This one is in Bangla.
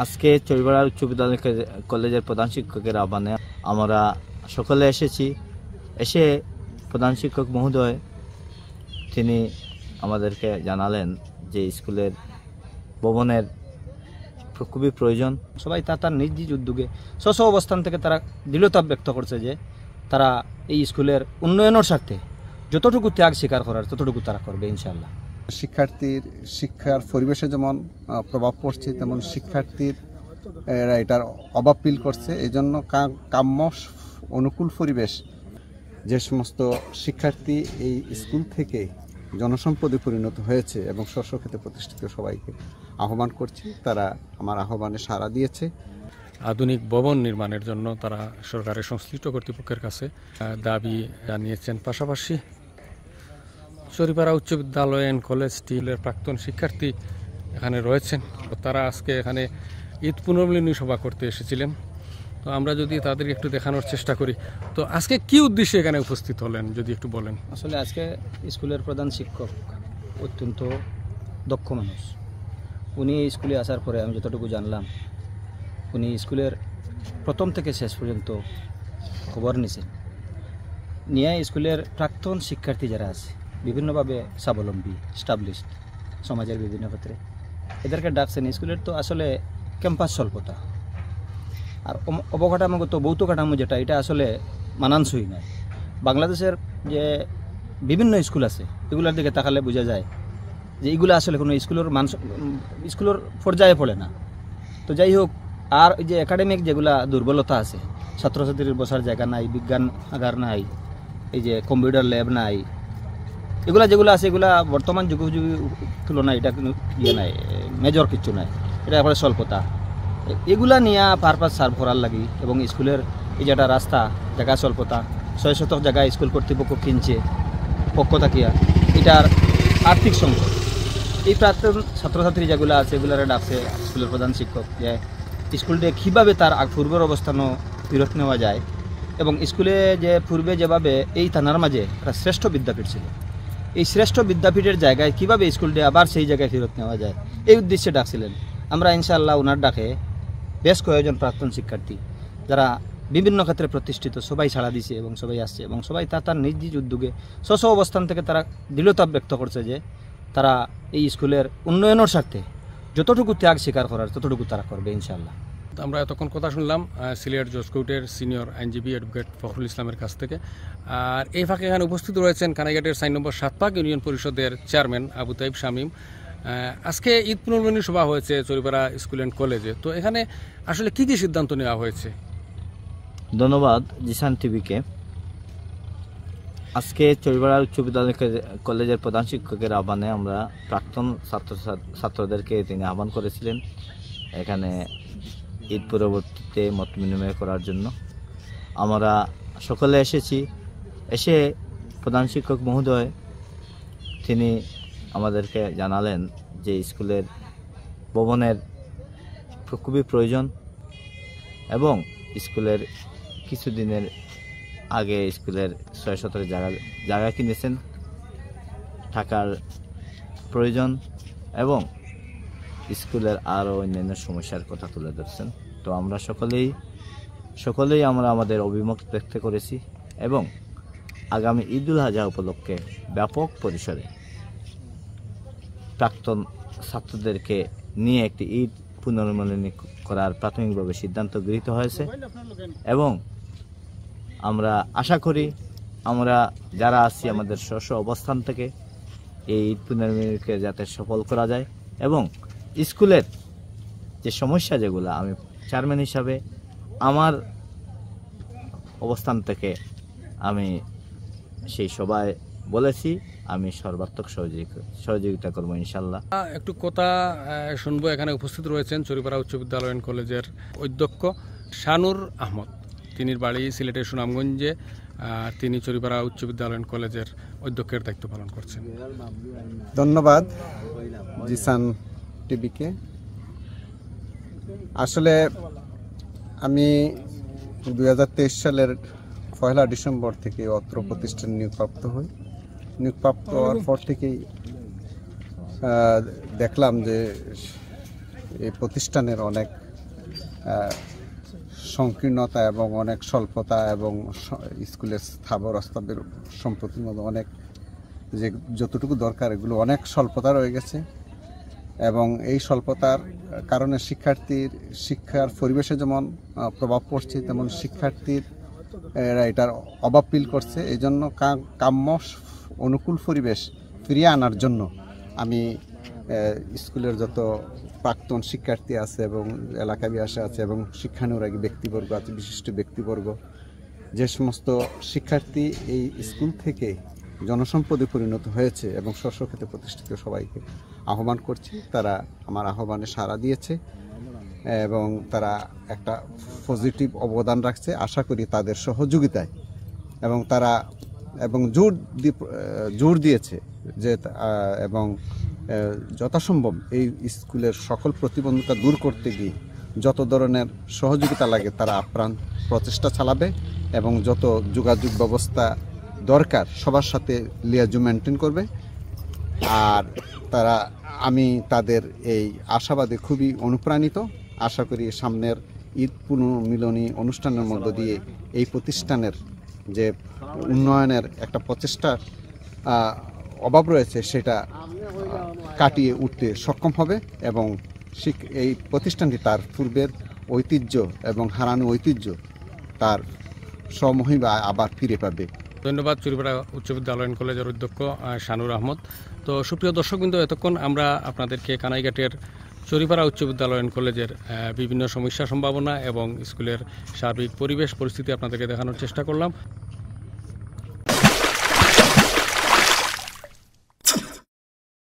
আজকে চরিপাড়া উচ্চ বিদ্যালয় কলেজের প্রধান শিক্ষকের আহ্বানে আমরা সকলে এসেছি। এসে প্রধান শিক্ষক মহোদয় তিনি আমাদেরকে জানালেন যে স্কুলের ভবনের খুবই প্রয়োজন। সবাই তার নিজ নিজ উদ্যোগে স্ব অবস্থান থেকে তারা দৃঢ়তা ব্যক্ত করছে যে তারা এই স্কুলের উন্নয়নের স্বার্থে যতটুকু ত্যাগ স্বীকার করার ততটুকু তারা করবে ইনশাআল্লাহ। শিক্ষার্থীর শিক্ষার পরিবেশে যেমন প্রভাব পড়ছে, তেমন শিক্ষার্থীর এটার অভাব ফিল করছে। এই জন্য কাম্য অনুকূল পরিবেশ, যে সমস্ত শিক্ষার্থী এই স্কুল থেকে জনসম্পদে পরিণত হয়েছে এবং স্বস্বক্ষেত্রে প্রতিষ্ঠিত, সবাইকে আহ্বান করছি। তারা আমার আহ্বানে সাড়া দিয়েছে। আধুনিক ভবন নির্মাণের জন্য তারা সরকারের সংশ্লিষ্ট কর্তৃপক্ষের কাছে দাবি জানিয়েছেন। পাশাপাশি চরিপাড়া উচ্চ বিদ্যালয় অ্যান্ড কলেজটির প্রাক্তন শিক্ষার্থী এখানে রয়েছেন। তারা আজকে এখানে ঈদ পুনর্মিলনী সভা করতে এসেছিলেন। তো আমরা যদি তাদেরকে একটু দেখানোর চেষ্টা করি, তো আজকে কি উদ্দেশ্যে এখানে উপস্থিত হলেন যদি একটু বলেন। আসলে আজকে স্কুলের প্রধান শিক্ষক অত্যন্ত দক্ষ মানুষ। উনি স্কুলে আসার পরে আমি যতটুকু জানলাম, উনি স্কুলের প্রথম থেকে শেষ পর্যন্ত খবর নিছেন, নিয়ে স্কুলের প্রাক্তন শিক্ষার্থী যারা আছে বিভিন্নভাবে স্বাবলম্বী, স্টাবলিশড সমাজের বিভিন্ন ক্ষেত্রে, এদেরকে ডাকছেন। স্কুলের তো আসলে ক্যাম্পাস স্বল্পতা আর অবকাঠামোগত ভৌত কাঠামো যেটা, এটা আসলে মানানসই নয়। বাংলাদেশের যে বিভিন্ন স্কুল আছে এগুলোর দিকে তাকালে বোঝা যায় যে এগুলো আসলে কোনো স্কুলের পর্যায়ে পড়ে না। তো যাই হোক, আর যে একাডেমিক যেগুলা দুর্বলতা আছে, ছাত্রছাত্রীর বসার জায়গা নাই, বিজ্ঞান আগার নাই, এই যে কম্পিউটার ল্যাব নাই, এগুলা যেগুলো আছে এগুলা বর্তমান যুগোপযোগী তুলনায় এটা কিন্তু ইয়ে নাই, মেজর কিছু নাই, এটা একেবারে স্বল্পতা। এগুলা নিয়ে পারপাস সার্ভ করার লাগি এবং স্কুলের এই যেটা রাস্তা জায়গা স্বল্পতা, 6 শতক জায়গায় স্কুল কর্তৃপক্ষ কিনছে পক্ষ থাকিয়া, এটার আর্থিক সংকট, এই প্রাক্তন ছাত্রছাত্রী যেগুলো আছে এগুলারে ডাকছে স্কুলের প্রধান শিক্ষক যে স্কুলটা কীভাবে তার পূর্বের অবস্থানও ফেরত নেওয়া যায় এবং স্কুলে যে পূর্বে যেভাবে এই থানার মাঝে একটা শ্রেষ্ঠ বিদ্যাপীঠ ছিল, এই শ্রেষ্ঠ বিদ্যাপীঠের জায়গায় কীভাবে স্কুলটা আবার সেই জায়গায় ফেরত নেওয়া যায়, এই উদ্দেশ্যে ডাকছিলেন। আমরা ইনশাআল্লাহ ওনার ডাকে বেশ কয়েকজন প্রাক্তন শিক্ষার্থী যারা বিভিন্ন ক্ষেত্রে প্রতিষ্ঠিত, সবাই সাড়া দিছে এবং সবাই আসছে এবং সবাই তার নিজ নিজ উদ্যোগে স্ব অবস্থান থেকে তারা দৃঢ়তা ব্যক্ত করছে যে তারা এই স্কুলের উন্নয়নের স্বার্থে যতটুকু ত্যাগ স্বীকার করার ততটুকু তারা করবে ইনশাআল্লাহ। আমরা এতক্ষণ কথা শুনলাম সিলেট জজ কোর্টের সিনিয়র আইনজীবী অ্যাডভোকেট ফখরুল ইসলামের কাছ থেকে। আর এই ফাঁকে এখানে উপস্থিত রয়েছেন কানাইঘাটের 4 নম্বর সাতপাক ইউনিয়ন পরিষদের চেয়ারম্যান আবু তাইব শামীম। আজকে ঈদ পুনর্মিলনী সভা হয়েছে চরিপাড়া স্কুল অ্যান্ড কলেজে, তো এখানে আসলে কি কি সিদ্ধান্ত নেওয়া হয়েছে? ধন্যবাদ জিসান টিভিকে। আজকে চরিপাড়া উচ্চ বিদ্যালয় কলেজের প্রধান শিক্ষকের আহ্বানে আমরা প্রাক্তন ছাত্রদেরকে তিনি আহ্বান করেছিলেন এখানে ঈদ পরবর্তীতে মত বিনিময় করার জন্য। আমরা সকলে এসেছি। এসে প্রধান শিক্ষক মহোদয় তিনি আমাদেরকে জানালেন যে স্কুলের ভবনের খুবই প্রয়োজন এবং স্কুলের কিছুদিনের আগে স্কুলের 6 শতক জায়গা কিনেছেন, থাকার প্রয়োজন এবং স্কুলের আরও অন্যান্য সমস্যার কথা তুলে ধরছেন। তো আমরা সকলেই আমরা আমাদের অভিমত ব্যক্ত করেছি এবং আগামী ঈদুল আজহা উপলক্ষে ব্যাপক পরিসরে প্রাক্তন ছাত্রদেরকে নিয়ে একটি ঈদ পুনর্মিলনী করার প্রাথমিকভাবে সিদ্ধান্ত গৃহীত হয়েছে এবং আমরা আশা করি আমরা যারা আছি আমাদের স্ব অবস্থান থেকে এই ঈদ পুনর্মিলনীকে যাতে সফল করা যায় এবং স্কুলের যে সমস্যা যেগুলো আমি চেয়ারম্যান হিসাবে আমার অবস্থান থেকে আমি সেই সবাই বলেছি আমি সর্বাত্মক সহযোগিতা করবো ইনশাল্লাহ। একটু কথা শুনবো। এখানে উপস্থিত রয়েছেন চরিপাড়া উচ্চ বিদ্যালয় অ্যান্ড কলেজের অধ্যক্ষ শানুর আহমদ। তিনি বাড়ি সিলেটের সুনামগঞ্জে, তিনি চরিপাড়া উচ্চ বিদ্যালয় অ্যান্ড কলেজের অধ্যক্ষের দায়িত্ব পালন করছেন। ধন্যবাদ জিসান টিভিকে। আসলে আমি 2023 সালের 1 ডিসেম্বর থেকে অত্র প্রতিষ্ঠানে নিয়োগপ্রাপ্ত হই। নিয়োগপ্রাপ্ত হওয়ার পর থেকেই দেখলাম যে এই প্রতিষ্ঠানের অনেক সংকীর্ণতা এবং অনেক স্বল্পতা এবং স্কুলের স্থাবর অস্থাবর সম্পত্তির মধ্যে অনেক যে যতটুকু দরকার এগুলো অনেক স্বল্পতা রয়ে গেছে এবং এই স্বল্পতার কারণে শিক্ষার্থীর শিক্ষার পরিবেশে যেমন প্রভাব পড়ছে তেমন শিক্ষার্থীর এটার অভাব ফিল করছে। এই জন্য কাম্য অনুকূল পরিবেশ ফিরিয়ে আনার জন্য আমি স্কুলের যত প্রাক্তন শিক্ষার্থী আছে এবং এলাকাবাসী আছে এবং শিক্ষানুরাগী ব্যক্তিবর্গ আছে, বিশিষ্ট ব্যক্তিবর্গ, যে সমস্ত শিক্ষার্থী এই স্কুল থেকে জনসম্পদে পরিণত হয়েছে এবং স্বস্বক্ষেত্রে প্রতিষ্ঠিত সবাইকে আহ্বান করছি। তারা আমার আহ্বানে সাড়া দিয়েছে এবং তারা একটা পজিটিভ অবদান রাখছে। আশা করি তাদের সহযোগিতায় এবং তারা জোর দিয়েছে যে এবং যথাসম্ভব এই স্কুলের সকল প্রতিবন্ধকতা দূর করতে গিয়ে যত ধরনের সহযোগিতা লাগে তারা আপ্রাণ প্রচেষ্টা চালাবে এবং যত যোগাযোগ ব্যবস্থা দরকার সবার সাথে লিয়াজু মেনটেন করবে। আর আমি তাদের এই আশাবাদে খুবই অনুপ্রাণিত। আশা করি সামনের ঈদ পুনর্মিলনী অনুষ্ঠানের মধ্য দিয়ে এই প্রতিষ্ঠানের যে উন্নয়নের একটা প্রচেষ্টার অভাব রয়েছে সেটা কাটিয়ে উঠতে সক্ষম হবে এবং এই প্রতিষ্ঠানটি তার পূর্বের ঐতিহ্য এবং হারানো ঐতিহ্য তার স্বমহিমা আবার ফিরে পাবে। ধন্যবাদ চুরিপাড়া উচ্চ বিদ্যালয় কলেজের অধ্যক্ষ শানুর আহমদ। তো সুপ্রিয় দর্শকবৃন্দ, এতক্ষণ আমরা আপনাদেরকে কানাইঘাটের চুরিপাড়া উচ্চ বিদ্যালয় কলেজের বিভিন্ন সমস্যা সম্ভাবনা এবং স্কুলের সার্বিক পরিবেশ পরিস্থিতি আপনাদেরকে দেখানোর চেষ্টা করলাম।